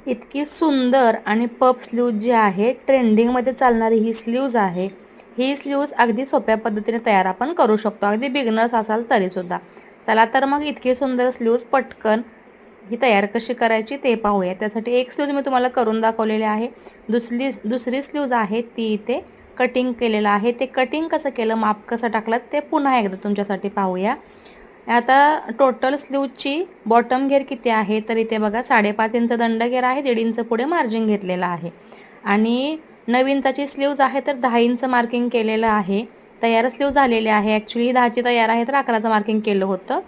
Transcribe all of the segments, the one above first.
इतकी सुंदर आणि पफ स्लीव्ज जी आहे ट्रेंडिंगमध्ये चालणारी ही स्लीव्ज आहे. ही स्लीव्ज अगदी सोप्या पद्धतीने तयार आपण करू शकतो, अगदी बिगनर्स असाल तरीसुद्धा. चला तर मग इतकी सुंदर स्लीव्ज पटकन ही तयार कशी करायची ते पाहूया. त्यासाठी एक स्लीव्ज मी तुम्हाला करून दाखवलेली आहे. दुसरी स्लीव्ज आहे ती इथे कटिंग केलेलं आहे. ते कटिंग कसं केलं, माप कसं टाकलं ते पुन्हा एकदा तुमच्यासाठी पाहूया. आता टोटल स्लीवची बॉटम घेर किती आहे, तर इथे बघा 5.5 इंच दंड घेर आहे, 1.5 इंच पुढे मार्जिन घेतलेलं आहे. आणि 9 इंचाची स्लीव्ज आहे तर 10 इंच मार्किंग केलेलं आहे. तयार स्लीव झालेली आहे. ॲक्च्युली 10ची तयार आहे तर 11चं मार्किंग केलं होतं.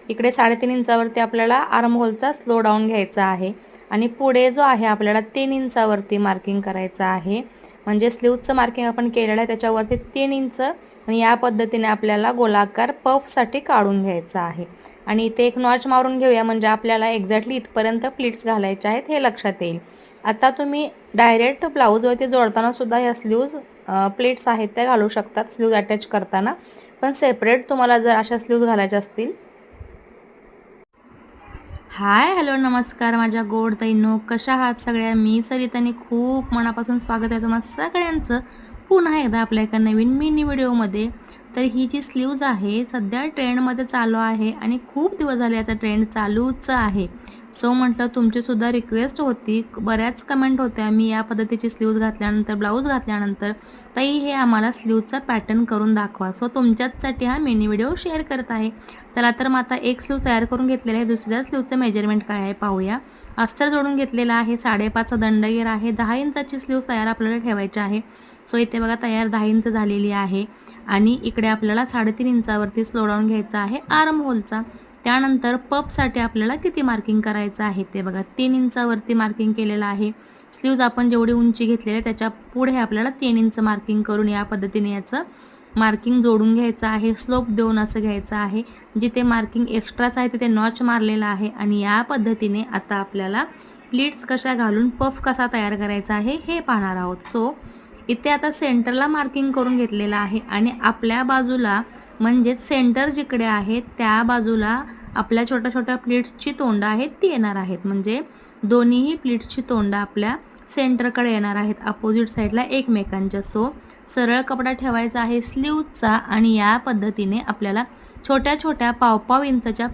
इकडे 3.5 इंचावरती आपल्याला आर्म होलचा स्लो डाऊन घ्यायचा आहे आणि पुढे जो आहे आपल्याला 3 इंचावरती मार्किंग करायचं आहे. म्हणजे स्लीवचं मार्किंग आपण केलेलं आहे त्याच्यावरती 3 इंच आणि या पद्धतीने आपल्याला गोलाकार पफसाठी काढून घ्यायचा आहे. आणि इथे एक नॉच मारून घेऊया म्हणजे आपल्याला एक्झॅक्टली इथपर्यंत प्लीट्स घालायचे आहेत हे लक्षात येईल. आता तुम्ही डायरेक्ट ब्लाऊजवरती जोडताना सुद्धा ह्या स्लीव्ज प्लेट्स आहेत त्या घालू शकतात स्लीव्ज अटॅच करताना. पण सेपरेट तुम्हाला जर अशा स्लीव्ज घालायच्या असतील. हाय हॅलो नमस्कार माझ्या गोड ताईंनो, कशा आहात सगळ्या. मी सरितानी खूप मनापासून स्वागत आहे तुम्हा सगळ्यांचं पुन्हा एकदा आपल्या एका नवीन मिनी व्हिडिओमध्ये. तर ही जी स्लीव्ज आहे सध्या ट्रेंडमध्ये चालू आहे आणि खूप दिवस झाले याचा ट्रेंड चालूच आहे. सो म्हटलं तुमचीसुद्धा रिक्वेस्ट होती, बऱ्याच कमेंट होत्या मी या पद्धतीची स्लीव्ज घातल्यानंतर ब्लाऊज घातल्यानंतर ताई हे आम्हाला स्लीवचा पॅटर्न करून दाखवा. सो तुमच्याचसाठी हा मिनी व्हिडिओ शेअर करत आहे. चला तर मग आता एक स्लीव तयार करून घेतलेला आहे. दुसऱ्या स्लीवचं मेजरमेंट काय आहे पाहूया. अस्तर जोडून घेतलेला आहे, 5.5चा दंडगेर आहे, 10 इंचाची स्लीव तयार आपल्याला ठेवायची आहे. सो इथे बघा तयार 10 इंच झालेली आहे आणि इकडे आपल्याला 3.5 इंचावरती स्लो डाऊन घ्यायचा आहे आर्म होलचा. त्यानंतर पफसाठी आपल्याला किती मार्किंग करायचं आहे ते बघा 3 इंचावरती मार्किंग केलेलं आहे. स्लीव्ज आपण जेवढी उंची घेतलेली आहे त्याच्या पुढे आपल्याला 3 इंच मार्किंग करून या पद्धतीने याचं मार्किंग जोडून घ्यायचं आहे. स्लोप देऊन असं घ्यायचं आहे. जिथे मार्किंग एक्स्ट्राच आहे तिथे नॉच मारलेला आहे आणि या पद्धतीने आता आपल्याला प्लीट्स कशा घालून पफ कसा तयार करायचा आहे हे पाहणार आहोत. सो इथे आता सेंटरला मार्किंग करून घेतलेलं आहे आणि आपल्या बाजूला म्हणजेच सेंटर जिकडे आहे त्या बाजूला आपल्या छोट्या छोट्या प्लीट्सची तोंड आहेत ती येणार आहेत. म्हणजे दोन्हीही प्लीट्सची तोंड आपल्या सेंटरकडे येणार आहेत अपोजिट साईडला एकमेकांच्या. सो सरळ कपडा ठेवायचा आहे स्लीवचा आणि या पद्धतीने आपल्याला छोट्या छोट्या पाव इंचाच्या